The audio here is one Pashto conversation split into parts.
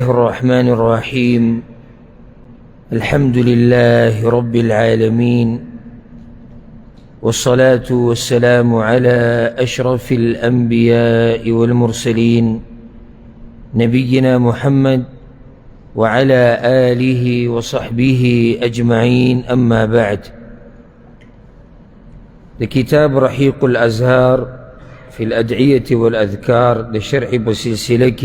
الرحمن الرحيم. الحمد لله رب العالمين، والصلاة والسلام على أشرف الأنبياء والمرسلين نبينا محمد وعلى آله وصحبه أجمعين. أما بعد، لكتاب رحيق الأزهار في الأدعية والأذكار لشرح بسلسلة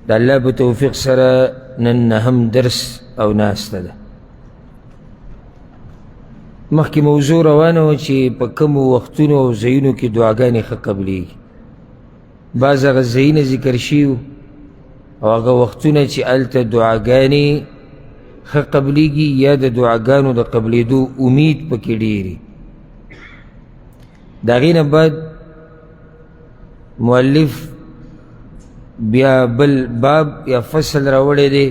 دا الله بتوفيق سره نن هم درس او ناسته ده. مخکې موضوع روانه وه چې په کومو وختونو او ځایونو کې دعاګانې ښه قبلیږي. بعض هغه ځایونه ذکر شوي او هغه وختونه چې هلته دعاګانې ښه قبلیږي یا د دعاګانو د قبلېدو امید پکې ډېري. د هغې نه بعد مؤلف بیا بل باب یا فصل راوړی دی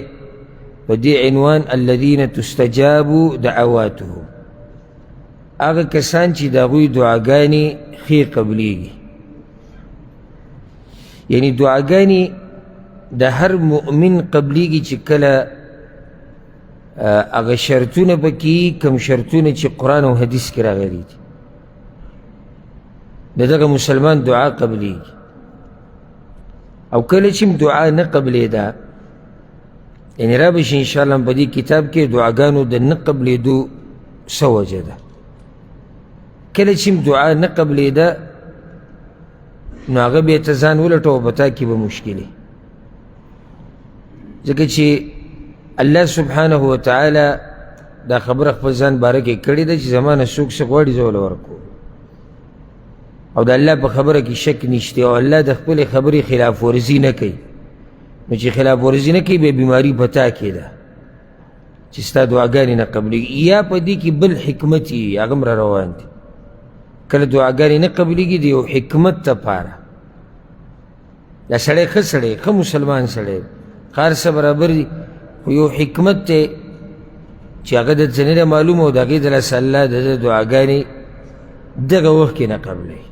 په دې عنوان الذین تستجاب دعواتهم، هغه کسان چې د هغوی دعاګانې ښې قبلیږي. یعنی دعاګانې د هر مؤمن قبلیږي چې کله هغه شرطونه پکې کم شرطونه چې قرآن او حدیث کې راغلي دي، د دغه مسلمان دعا قبلیږي. او کله چې دعا نه قبلېده، یعنی را به شي انشاءالله په دې کتاب کې دعاګانو د نه قبلېدو څه وجه ده. کله چې دعا نه قبلېده نو هغه بیا ته ځان ولټوه، په تا کې به مشکلې، ځکه چې الله سبحانه وتعالی دا خبره خپل ځان باره کې کړې ده چې زما نه څوک څه غواړي زه وله ورکوم، او د الله په خبره کې شک نشته، او الله د خپلې خبرې خلاف ورزي نه کوي. نو چې خلاف ورزي نه کوي بیا بیماري په تا کې ده چې ستا دعاګانې نه قبلېږي، یا په دې کې بل حکمت یي هغه هم را روان دي. کله دعاګانې نه قبلېږي د یو حکمت دپاره، دا سړی ښه سړی ښه مسلمان سړی هر څه برابر دي، خو یو حکمت دی چې هغه د ته نه معلومه، او د هغې دلاسه الله د ده دعاګانې دغه وخت کې نه قبلوي.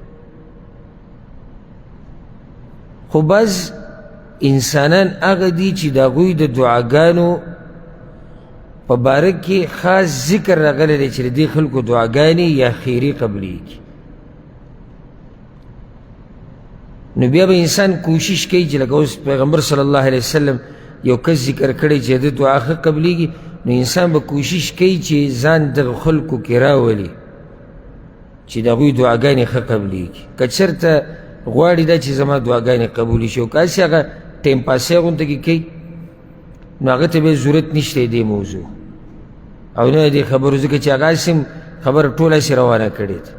خو بعض انسانان هغه دي چې د هغوی د دعاګانو په باره کې خاص ذکر راغلی دی چې د دې خلکو دعاګانې یا خیري قبلیږي. نو بیا به انسان کوشش کوي چې لکه اوس پیغمبر صلی الله علیه وسلم یو کس ذکر کړی چې د دعا ښه قبلیږي، نو انسان به کوشش کوي چې ځان دغه خلکو کې راولي چې د هغوی دعاګانې ښه قبلیږي. که چېرته غواړي دا چې زما دعاګانې قبولې شي، او که هسې هغه ټایم پاسۍ غونته کې کوي، نو هغه ته بیا ضرورت نشته دې موضوع او نه دې خبرو، ځکه چې هغه هسې خبره ټوله هسې روانه کړې ده.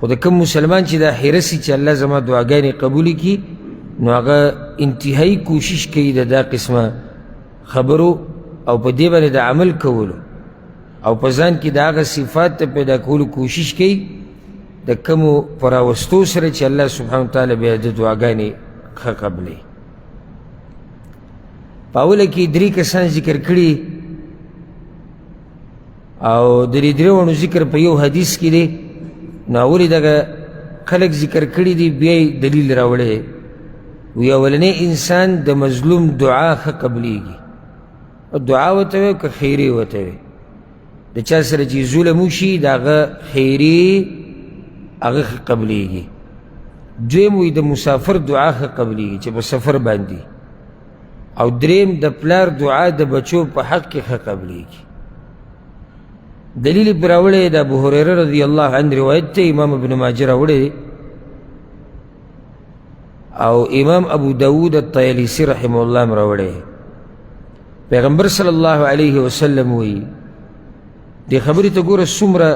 خو د کوم مسلمان چې دا حرص چې الله زما دعاګانې قبولې کړي، نو هغه انتهایی کوشش کوي د دا قسمه خبرو او په دې باندې د عمل کولو، او په ځان کې د هغه صفات ته پیدا کولو کوشش کوي د کومو په راوستو سره چې الله سبحانه وتعالی بیا د دعاګانې ښه قبلوي. په اوله کې درې کسان ذکر کړي، او د دې درېواړو ذکر په یو حدیث کې دی. نو اولې دغه خلک ذکر کړي دي، بیا یې دلیل راوړی وی اولنی انسان د مظلوم دعا ښه قبلیږي. دعا ورته وی که خیري ورته وی، د چا سره چې ظلم وشي د هغه خیري هغه ښه قبلیږي. دویم وی د مسافر دعا ښه قبلیږي چې په سفر باندې، او دریم د پلار دعا د بچو په حق کې ښه قبلیږي. دلیل پرې راوړی د ابو هریره رضی الله عنه روایت ته امام ابن ماجه راوړی، او امام ابو داود الطیالسی رحمه الله هم راوړی. پیغمبر صلی الله علیه وسلم وی دې خبرې ته ګوره څومره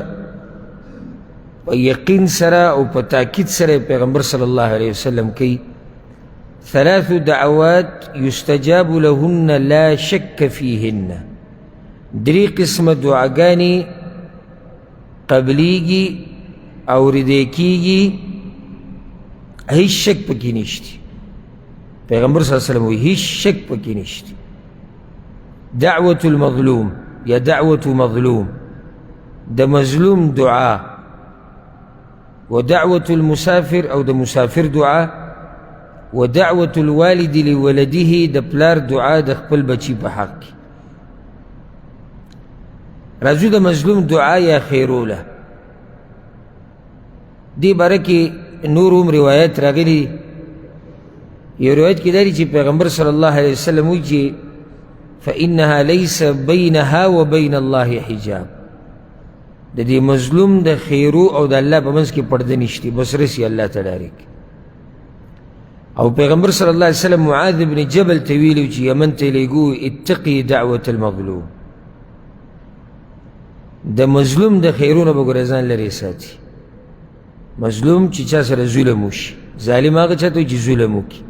په یقین سره او په تاکید سره پیغمبر صلی الله علیه وسلم کوي: ثلاث دعوات یستجاب لهن لا شک فیهن، درې قسمه دعاګانې قبلیږي اورېدی کېږي، هیڅ شک پکې نشته. پیغمبر صلی الله علیه وسلم وایي هیڅ شک پکې نشته. دعوة المظلوم یا دعوة مظلوم، د مظلوم دعا، و دعوة المسافر او د مسافر دعا، و دعوة الوالد لولده د پلار دعا د خپل بچی په حق کی. راځو د مظلوم دعا یا خیروله. دی باره کې نور هم روایت راغلی. یو روایت کې داری چې پیغمبر صلی الله علیه وسلم وی چې فإنها ليس بينها وبين الله حجاب. د دې مظلوم د خیرو او د الله په منځ کې پرده نشته، بس رسی الله ته ډایرک. او پیغمبر صلی الله علیه وسلم معاذ بن جبل ته ویلي چې یمن ته لیږو اتقي دعوة المظلوم. د مظلوم د خیرونه به ګوره ځان لرې ساتي. مظلوم چې چا سره ظلم وشي، ظالم هغه چا ته وایي چې ظلم وکړي.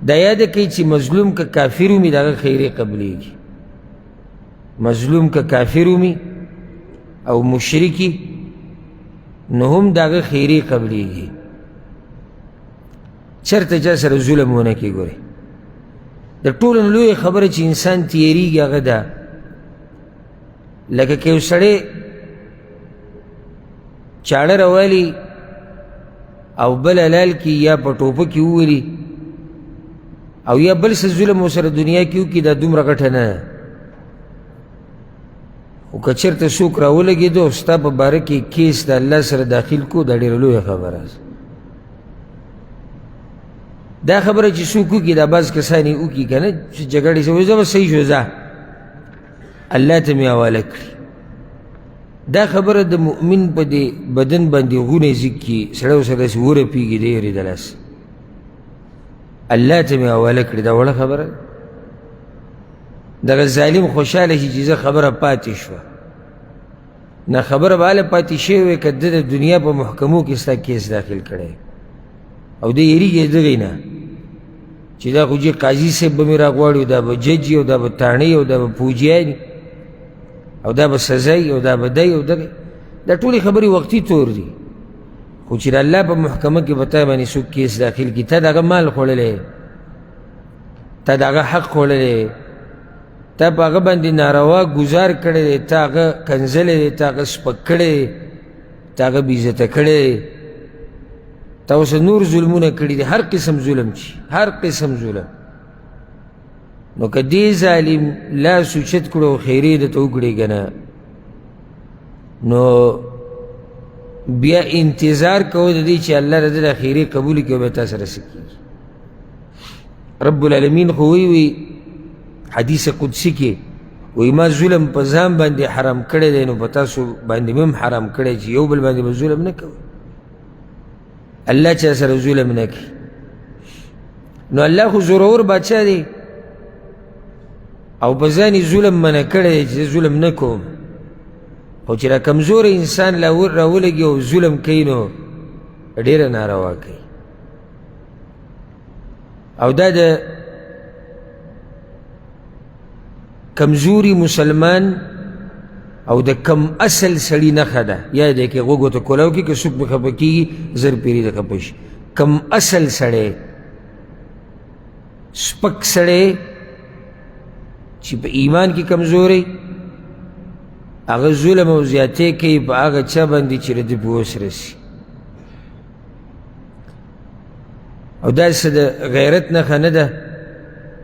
دا یاد کوي چې مظلوم که کافر ومي د هغه خیرې قبلیږي. مظلوم که کافر ومي او مشرکی نو هم د هغه خیرې قبلیږي. چرته چا سره ظلم ونه کړي. ګورې د ټولو نه لویه خبره چې انسان تیریږي هغه ده لکه که یو سړی چاړه راوالي او بل حلال کي یا په ټوپه کې وولي او یا بل څه ظلم ورسره دنیا کې وکړي، دا دومره ګټه نه ده. خو که چېرته څوک راولګېدو او ستا په باره کې کیس د الله سره داخل کو، دا ډېره لویه خبره ده. دا خبره چې څوک وکړي دا بعض کسان یې وکړي که نه چې جګړې سه وایي زه به صحیح شو ځه الله ته مې حواله کړي. دا خبره د مؤمن په دې بدن باندې غونې زیږي، سړی ورسره داسې ورپېږي د اېرېدلس الله ته مې حواله کړي. دا وړه خبره ده. دغه ظالم خوشحاله شي چې زه خبره پاتې شوه. نه خبره به هله پاتې شوې وی که ده د دنیا په محکمو کې ستا کیس داخل کړی او دی یېرېږي دغې نه چې دا خو جي قاضي صاحب به مې راغواړي او دا به جج او دا به تاڼۍ او دا به فوجیان او دا به سزای او دا به دی او دغې. دا ټولې خبرې وقتي طور دي. خو چې د الله په محکمه کې به تا باندې څوک کیس داخل کړي، تا د هغه مال خوړلی، تا د هغه حق خوړلی، تا په هغه باندې ناروا ګزار کړی دی، تا هغه کنځلی دی، تا هغه سپک کړی دی، تا هغه بېعزته کړی دی، تا اوسه نور ظلمونه کړي دي، هر قسم ظلم چې هر قسم ظلم. نو که دې ظالم لاس اوچت کړو او خیرې درته وکړې که نه نو بیا انتظار کوو د دې چې الله د ده دا خیرې قبول کړي او بیا تا سره څه کېږي. رب العالمین خو وی حدیث قدسی کې وی ما ظلم په ځان باندې حرام کړی دی، نو په تاسو باندې مې هم حرام کړی چې یو بل باندې به ظلم نه کوئ. الله چا سره ظلم نه کوي. نو الله خو زورور بادشاه دی او په ځان یې ظلم منع کړی دی چې ظلم نه کوم. خو چې را کمزوری انسان راولګي او ظلم کوي نو ډېره ناروا کوي. او دا د کمزوري مسلمان او د کم اصل سړي نښه ده. یا دی که غوږو ته کولاو کړي که څوک پې خفه کېږي زر پیري د خفه شي. کم اصل سړی، سپک سړی چې په ایمان کې کمزوری، هغه ظلم او زیاتې کوي په هغه چا باندې چې د ده په وس رسي. او داسې د غیرت نښه نه ده،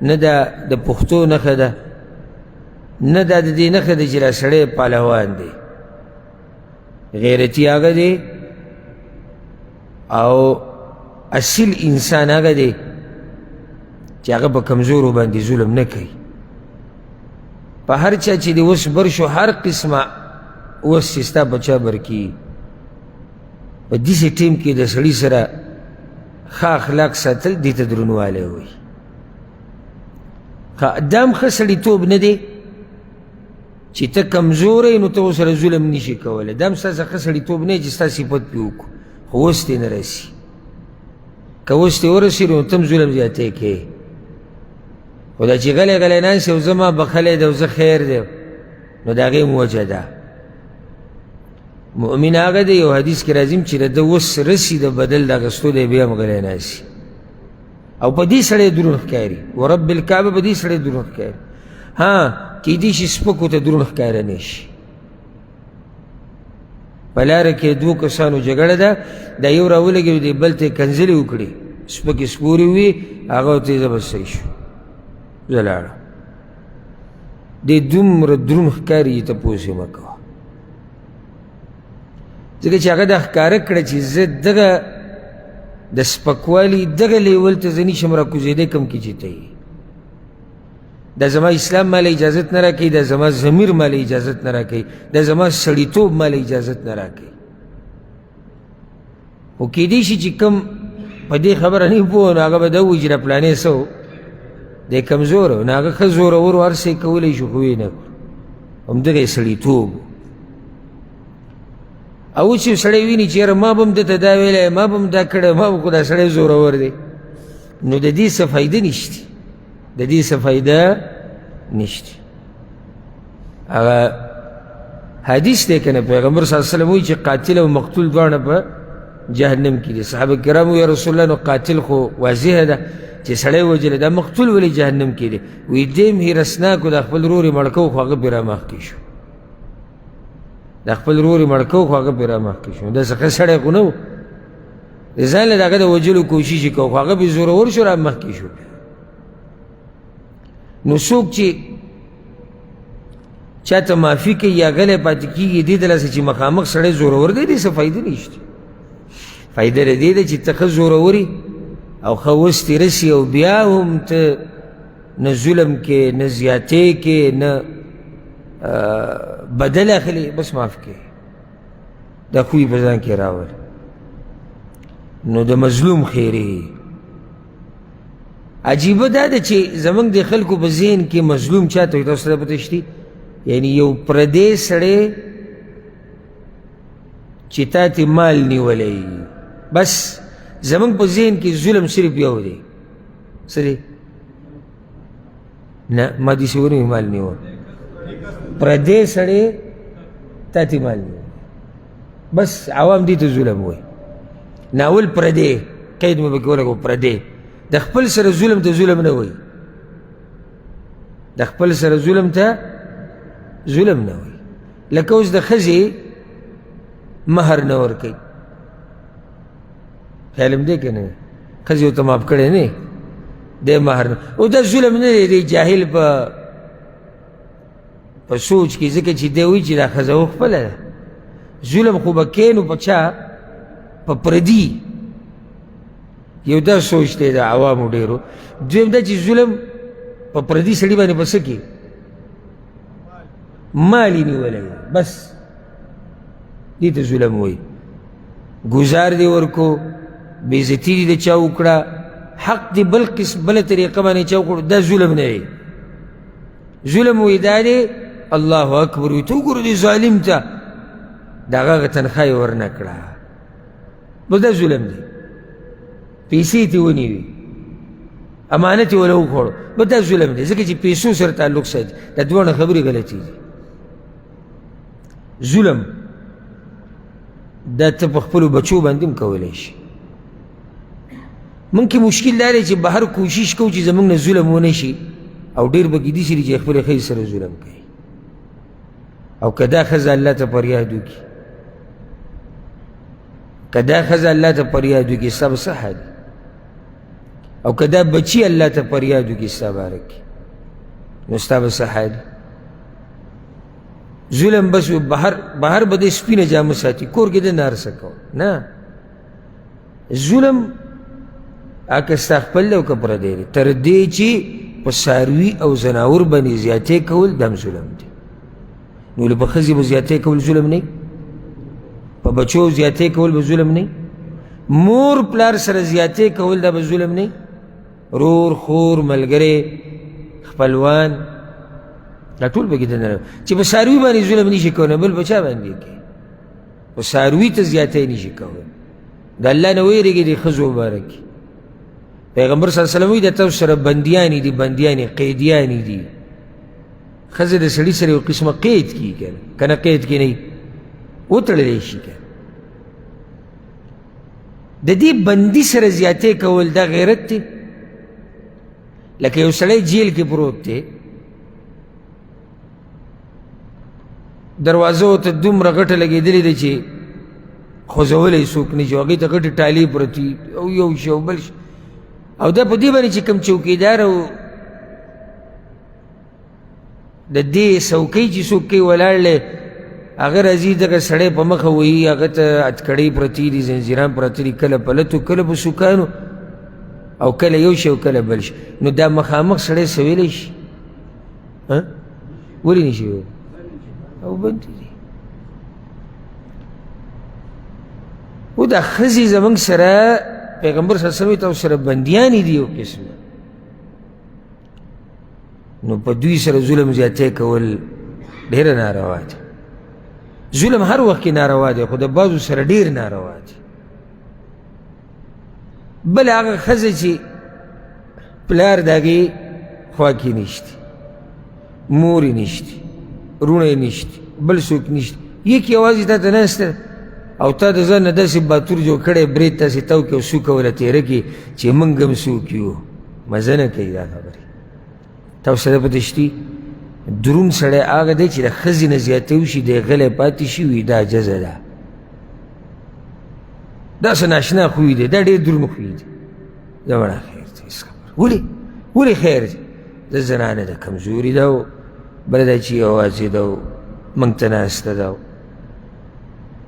نه ده د پښتو نښه ده، نه دا د دې نښه ده چې را سړی پهلوان دی. غیرتي هغه دی او اصیل انسان هغه دی چې هغه په کمزورو باندې ظلم نه کوي. په هر چا چې د وس بر شو، هر قسمه وس چې ستا په چا بر کي، په داسې ټیم کې د سړي سره ښه اخلاق ساتل دې ته درنوالی وایي. دا هم ښه سړیتوب نه دی چې ته کمزوری نو ته ورسره ظلم نشي کولی. دا هم ستا څخه ښه سړیتوب نه چې ستا صفت پې وکړو خو اوس دې نه رسي. که اوس دې ورسېږي نو ته هم ظلم زیاتی کوې. خو دا چې غلی غلی ناست یو زما بخلی دی او زه خیر دی نو د هغې هم وجه ده. مؤمن هغه دی، یو حدیث کې راځي چې د ده وس رسي د بدل د اخیستو دی بیا هم غلی ناست او په دې سړی دروند ښکاري. ورب الکعبه په دې سړی دروند ښکاري. ها کیدای شي سپکو ته دروند ښکاره نه شي. په لاره کې دوو کسانو جګړه ده، دا یو راولګېد دی بل ته یې کنځلې وکړې سپکې سپورې وي هغه ورته یې زه به صحیح شو زه لاړم دی دومره دروند ښکاري چې تپوس یې مه کوه ځکه چې هغه دا ښکاره کړه چې زه دغه د سپکوالي دغه لیول ته زه نشم راکوزېدی کوم کې چې ته یې دا زما اسلام ماله اجازت نه راکوي دا زما ضمیر ماله اجازت نه راکوي دا زما سړیتوب ماله اجازت نه راکوي خو کیدی شي چې کوم په دې خبره نه پوه نو هغه به دا ووایي چې دا پلانې څه و دی کمزور و نو هغه ښه زورور و هر څه یې کولی شو خو یې نه کړو همدغه یې سړیتوب او اوس یو سړی ویني چې یاره ما به هم دته دا ویلی ما به هم دا کړی ما به خو دا سړی زورور دی نو د دې څه فایده نشته د دې څه فایده نشته هغه حدیث دی که نه پیغمبر صلی الله علیه وسلم وایي چې قاتل او مقتول دواړه په جهنم کې دي صحابه کرام یا رسول الله نو قاتل خو واضحه ده چې سړی وجلی دا مقتول ولې جهنم کې دی وایي دی هم هیرسناک و د خپل ورور یې مړ کو خو هغه پرې رامخکې شو د خپل ورور یې مړ کو خو هغه پرې رامخکې شو داسې ښه سړی خو نه و د ځان له د هغه د وجلو کوشش یې کو خو هغه پرې زورور شو رامخکې شو نو څوک چې چاته معافي کوي یا غلی پاتې کېږي دې ته لاسه چې مخامخ سړی زورور دی دې څه فایده نشته فایده د دې ده چې ته ښه زوروري او ښه وستې رسي او بیا هم ته نه ظلم کې نه زیاتې کې نه بدل اخلي بس معاف کې دا خوی په ځان کې راول نو د مظلوم خیرې عجیبه دا ده چې زموږ د خلکو په ذهن کې مظلوم چاته وي تاسو ته پته شتي یعنی یو پردی سړی چې تا تې مال نیولی بس زموږ په ذهن کې ظلم صرف یو دی څه دی نه ما داسې ونه مې مال نیوه پردی سړی تا تې مال نیوه بس عوام دې ته ظلم وایي ناول پردی قید مې پکې ولګو پردی د خپل سره ظلم ته ظلم نه وایي د خپل سره ظلم ته ظلم نه وایي لکه اوس د ښځې مهر نه ورکوي خیال هم دی که نه ښځې ورته معاف کړی نه دی مهر نه او دا ظلم نه دی دی جاهل په سوچ کې ځکه چې دی وایي چې دا ښځه و خپله ده ظلم خو به کوې نو په چا په پردي یو دا سوچ دی د عوامو ډېرو دویم دا چې ظلم په پردي سړي باندې په څه کې مال یې نیولی بس دې ته ظلم وایي ګزار دې ورکو بېزتي دې د چا وکړه حق دې بله طریقه باندې چا وکړو دا ظلم نه دی ظلم وایي دا دی الله اکبر وایي ته وګوره دې ظالم ته د هغه تنخوا یې ورنه کړه بس دا ظلم دی پیسې تې ونیوي امانت یې وله وخوړو بس دا ظلم دی ځکه چې پیسو سره تعلق ساتي دا دواړه خبرې غلطې دي ظلم دا ته په خپلو بچو باندې هم کولی شي موږ کې مشکل دا دی چې بهر کوشش کوو چې زموږ نه ظلم ونه شي او ډېر به کیدای شي چې خپلې ښځې سره ظلم کوي او که دا ښځه الله ته فریاد وکړي که دا ښځه الله ته فریاد وکړي ستا به څه حال او که دا بچي الله ته فریاد وکړي ستا باره کې نو ستا به څه حال ظلم بس بهر به دې سپینه جامه ساتي کور کې د نه هر څه کوه نه ظلم هغه ستا خپل دی او که پردی دی تر دې چې په څاروي او زناور باندې زیاتې کول دا هم ظلم دی نو ولې په ښځې به زیاتې کول ظلم نه په بچو زیاتې کول به ظلم نه مور پلار سره زیاتې کول دا به ظلم نه رور خور ملګری خپلوان دا ټول پکې دننه چې په څاروي باندې ظلم نشي کولی بل په چا باندې کوي په څاروي ته زیاتی نشي کولی د الله نه ویرېږي د ښځو باره کې پیغمبر صلی الله علیه وسلم وایي د تاسو سره بندیانې دي بندیانې قیدیانې دي ښځه د سړي سره یو قسمه قید کېږي که نه که نه قید کې نه وي وتړلی شي که د دې بندي سره زیاتی کول دا غیرت دی لکه یو سړی جیل کې پروت دی دروازو ته دومره غټه لګېدلې ده چې خوځولی څوک نه شي هغې ته غټې ټالۍ پرتې او یو شي او بل شي او دا په دې باندې چې کوم چوکیدار او د دې څوکۍ چې څوک کوي ولاړ دی هغه راځي دغه سړی په مخه وهي هغه ته اتکړۍ پرتې دي زنځیران پرته دي کله په لتو کله په سوکانو او کله یو شی او کله بل شي نو دا مخامخ سړی څه ویلی شي ولې نه شي ویلی او بندې دي او دا ښځې زموږ سره پیغمبر صلی الله علیه وسلم ته سره بندیانې دي یو قسمه نو په دوی سره ظلم زیاتی کول ډېره ناروا دي ظلم هر وخت کې ناروا دی خو د بعضو سره ډېر ناروا دی بل هغه ښځه چې پلار د هغې خوا کې نشته مور یې نشته وروڼه یې نشته بل څوک نشته یک یوازې تا ته ناسته او تا د ځان نه داسې باتور جوړ کړی برید تاسې تو کړي او څوکه وله تېره کړي چې موږ هم څوک یو مزه نه کوي دا خبرې تاسو سره پته شتي دروند سړی هغه دی چې د ښځې نه زیاتی وشي دی غلی پاتې شي وي دا جزه ده دا څه ناشنا خوی دی دا ډېر دروند خوی دی زمانه خیر دی هېڅ خبره ولې خیر دی د زنانه د کمزوري ده او بله دا چې یوازې ده او موږ ته ناسته ده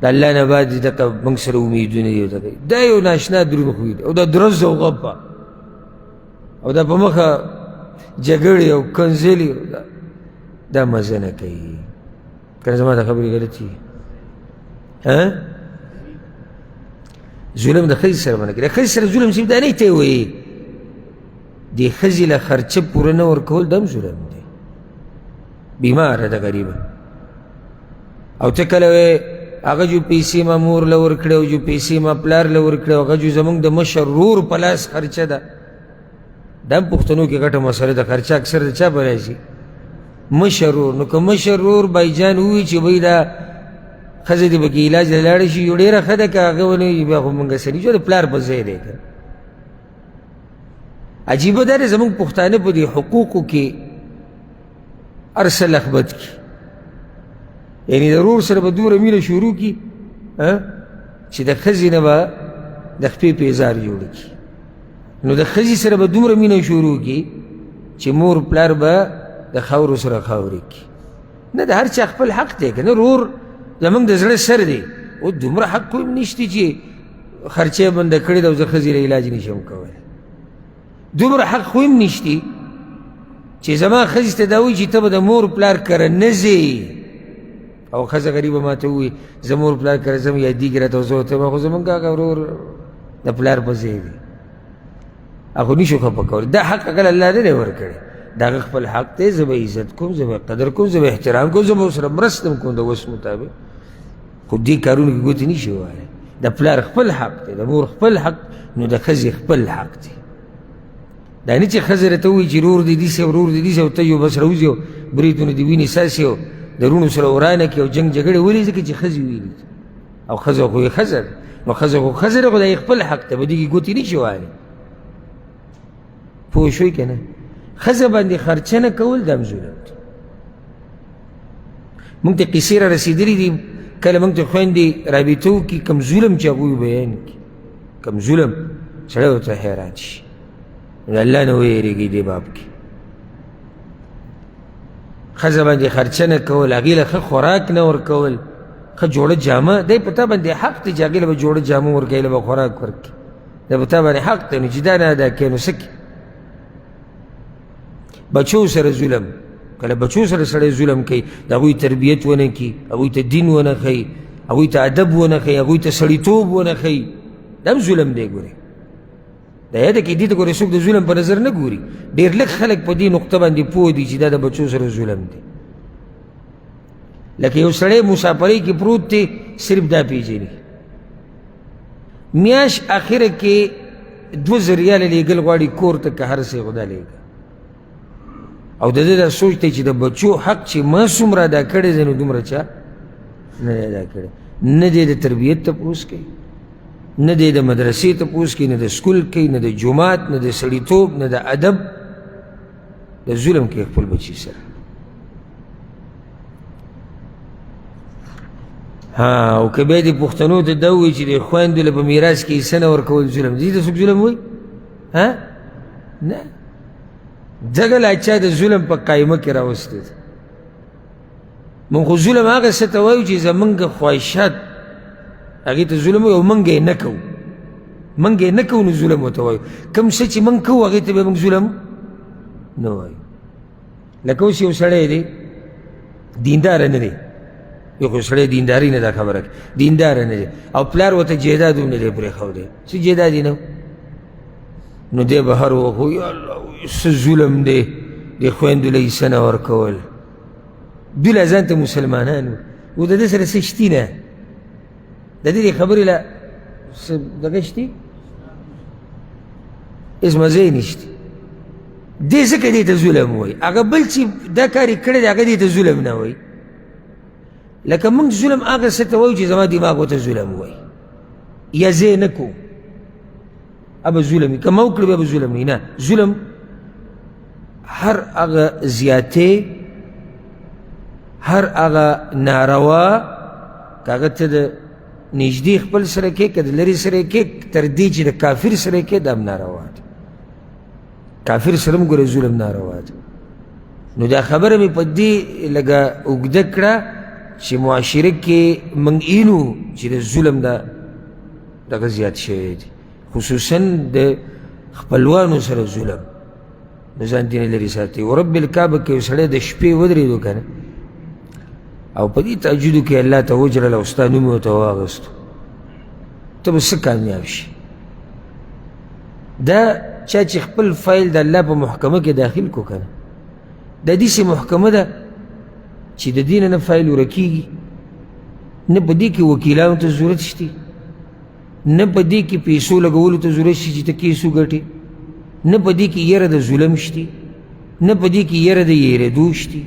د الله نه بعد دغه موږ سره امیدونه دي دا یو ناشنا دروند خوی دی او دا درز او غپه او دا په مخه جګړې او کنځلې دا مزه نه کوي کنه زما د خبرې غلطي ظلم د ښځې سره به نه کوي د ښځې سره ظلم صرف دا نه ته یې وایي دې ښځې له خرچه پوره نه ورکول دا هم ظلم دی بیماره ده غریبه او ته کله وایې هغه جو پیسې ما مور له ورکړې او جو پیسې ما پلار له ورکړې او هغه جو زموږ د مشر ورور په لاس خرچه ده دا هم پښتنو کې ګټه مسله ده خرچه اکثر د چا په راشي مشر ورور نو که مشر ورور بایجان ووایي چې بهی دا ښځه دې پکې علاج له لاړه شي یو ډېره ښه ده که هغه ونه وي بیا خو مونږ سړي شو د پلار په ځای دی که عجیبه دا دی زموږ پښتانه په دې حقوقو کې هر څه لخبط کي یعنې د ورور سره به دومره مینه شروع کي چې د ښځې نه به د خپې پیزار جوړ کي نو د ښځې سره به دومره مینه شروع کي چې مور پلار به د خاورو سره خاورې کي نه د هر چا خپل حق دی که نه ورور زموږ د زړه سر دی او دومره حق خو هم نشته چې خرچه یې بنده کړې ده او زه ښځې له علاج نشم کولی دومره حق خو هم نشته چې زما ښځې ته دا وایي چې ته به د مور پلار کره نه ځې او ښځه غریبه ما ته ووایي زه مور پلار کره ځم یادېږي راته زه ورته وایم خو زموږ هغه ورور د پلار په ځای دی هغه نشو خفه کولی دا حق هغه الله نه دی ورکړی د هغه خپل حق دی زه به عزت کوم زه به قدر کوم زه به احترام کوم زه به ورسره مرسته هم کوم د وس مطابق خو دې کارونو کې ګوتې نشي وهلی د پلار خپل حق دی د مور خپل حق نو د ښځې خپل حق دی دا نه چې ښځه راته ووایي چې رور دې داسې او رور دې داسې او ته یو بس راوځي او بریتونه دې وینې ساسي او د وروڼو سره ورانه کړي او جنګ جګړې ولې ځکه چې ښځې ویلي او ښځه خو یې ښځه ده نو ښځه خو ښځه ده خو دا یې خپل حق دی په دې کې ګوتې نشي وهلی پوه شوئ که نه ښځه باندې خرچه نه کول دا هم ظلم دی موږ ته قصې را رسېدلي دي کله موږ ته خویندې رابطه وکړي کوم ظلم چې هغوی بیان کړي کوم ظلم سړی ورته حیران شي د الله نه ویرېږي دې باب کې ښځه باندې خرچه نه کول هغې له ښه خوراک نه ورکول ښه جوړه جامه دی په تا باندې حق دی چې هغې له به جوړه جامه ورکوي له به خوراک ورکړي دا په تا باندې حق دی نو چې دا نه ادا کوي نو څه کړي بچو سره ظلم کله بچو سره سړی ظلم کوي د هغوی تربیت ونه کړي هغوی ته دین ونه ښیي هغوی ته ادب ونه ښیي هغوی ته سړیتوب ونه ښیي دا هم ظلم دی ګورې دا یاده کې دې ته ګورې څوک د ظلم په نظر نه ګوري ډېر لږ خلک په دې نقطه باندې پوه دي چې دا د بچو سره ظلم دی لکه یو سړی مسافرۍ کې پروت دی صرف دا پیژني میاشت اخره کې 2000 ریاله لیږل غواړي کور ته که هر څه خدا لیږه او د دې دا سوچ دی چې د بچو حق چې ما څومره ادا کړی دی نو دومره چا نه دی ادا کړی نه دی د تربیت تپوس کوي نه دی د مدرسې تپوس کوي نه د سکول کوي نه د جومات نه د سړیتوب نه د ادب د ظلم کوي خپل بچي سره او که بیا دې پښتنو ته دا ووایي چې د خویندو له په میراث کې حصه نه ورکول ظلم دي ته څوک ظلم وایي نه دغه لا چا د ظلم په قایمه کې راوستی ده. موږ خو ظلم هغه څه ته وایو چې زمونږ خواهشات هغې ته ظلم وایو او موږ یې نه کوو. موږ یې نه کوو نو ظلم ورته وایو. کوم څه چې موږ کوو هغې ته به موږ ظلم نه وایو. لکه اوس یو سړی دی دینداره نه دی، یو خو سړی دینداري نه دا خبره کوي، دینداره نه دی او پلار ورته جایداد هم نه دی پرېښودی، څه جایداد یې نه و، نو دی به هر وخت یا الله څه ظلم دی د خویندو له حصه نه ورکول. دوی لا ځان ته مسلمانان و د ده سره څه شتي نه، د دې خبرې له څه دغه شتي هېڅ مزه یې نشته. دې ځکه دې ته ظلم وایي. هغه بل چې دا کار یې کړی دی هغه دې ته ظلم نه وایي. لکه موږ ظلم هغه څه ته وایو چې زما دماغ ورته ظلم وایي یا زه یې نه کوم ابه ظلم وي، که ما وکړي بیا به ظلم وي. نه، ظلم هر هغه زیاتې، هر هغه ناروا که هغه ته د نږدې خپل سره کې که د لرې سره کې تر دې چې د کافر سره کې دا هم ناروا ده. کافر سره هم ګوره ظلم ناروا ده. نو دا خبره مې په دې لږه اوږده کړه چې معاشره کې موږ اینو چې د ظلم دا دغه زیات شوی دی، خصوصا د خپلوانو سره ظلم. نو ځان دې لرې ساتي. ورب الکعبه کې یو سړی د شپې ودرېدو که نه او په دې تهجدو کې الله ته وجړل او ستا نوم یې ورته واغېستو، ته به څه کامیاب شي؟ دا چا چې خپل فایل د الله په محکمه کې داخل کو که نه، دا داسې محکمه ده چې د دې نه فایل ورکېږي، نه په دې کې وکیلانو ته ضرورت شته، نه په دې کې پیسو لګولو ته ضرورت شي چې ته کیس وګټې، نه په دې کې یره د ظلم شته، نه په دې کې یره د یېرېدو شته،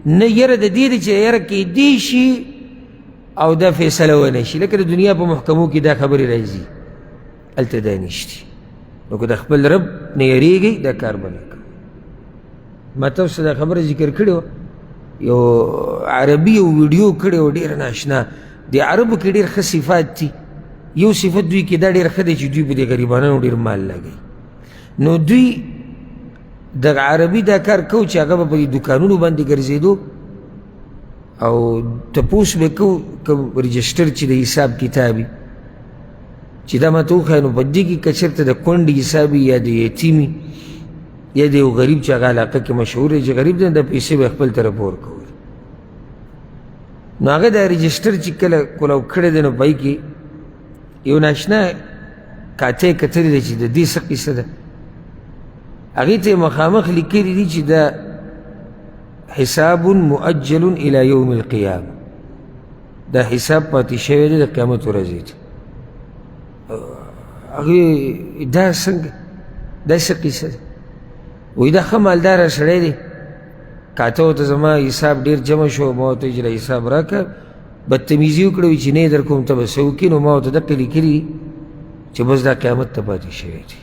نه یره د دې ده چې یره کیدی شي او دا فیصله ونه شي. لکه د دنیا په محکمو کې دا خبرې راځي، هلته دا نشته. نو که د خپل رب نه یریږئ دا کار به نه کوئ. ما تاسو دا خبره ذکر کړې وه، یو عربي یو ویډیو کړی و ډېره ناشنا. د عربو کې ډېر ښه صفات دي. یو صفت دوی کې دا ډېر ښه دی چې دوی په دې غریبانانو ډېر مال لګوي. نو دوی د عربي دا کار کو چې هغه به په دوکانونو باندې ګرځېدو او تپوس به کو کوم رجسټر چې د حساب کتابي چې دا ماته وښایه، نو په دې کې که چېرته د کونډې حساب یا د یتیمي یا د یو غریب چې هغه علاقه کې مشهور دی چې غریب دی، دا پیسې به خپل طرف ورکول. نو هغه دا رجسټر چې کله کولو کړی دی نو په هغې کې یو ناشنا کاته یې کتلی دی چې د دې څه قصه ده. هغې ته یې مخامخ لیکلي دي چې دا حساب مؤجل الى یوم القیامه، دا حساب پاتې شوی دی د قیامت ورځې ته. هغې دا څنګه دا څه قصه ده؟ وایي دا ښه مالداره سړی دی، کاته ورته زما حساب ډېر جمع شو، ما ورته ویل چې حساب راکړه، بدتمیزي وکړه، وایي چې نه یې در کوم ته به څه وکړي. نو ما ورته دقه لیکلي چې بس دا قیامت ته پاتې شوی دی.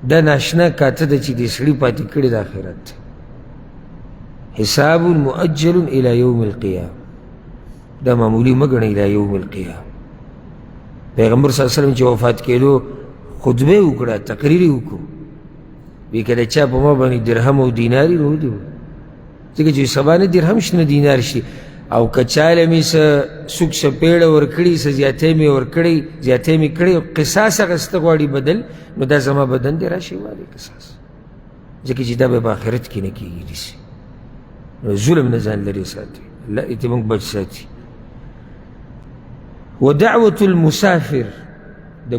دا ناشنا کاته ده چې دې سړي پاتې کړي د آخرت. حساب مؤجل الى یوم القیامه، دا معمولي مه ګڼئ الى یوم القیامه. پیغمبر صلی الله علیه وسلم چې وفات کېدو خطبه یې وکړه، تقریر یې وکړو، وی که د چا په ما باندې درهم او دینار یې نو ودې ځکه چې سبا نه درهم شته نه دینار شي، او که چاله مې څه څوک څه پیړه ورکړي، څه زیاتی مې ورکړی، زیاتی مې کړی، قصاص اخیسته غواړي بدل، نو دا زما بدن دی راشي والې قصاص، ځکه چې دا به په آخرت کې نه کېږي داسې. نو ظلم نه ځان لرې ساتي، الله دې ته موږ بچ ساتي. ودعوة المسافر، د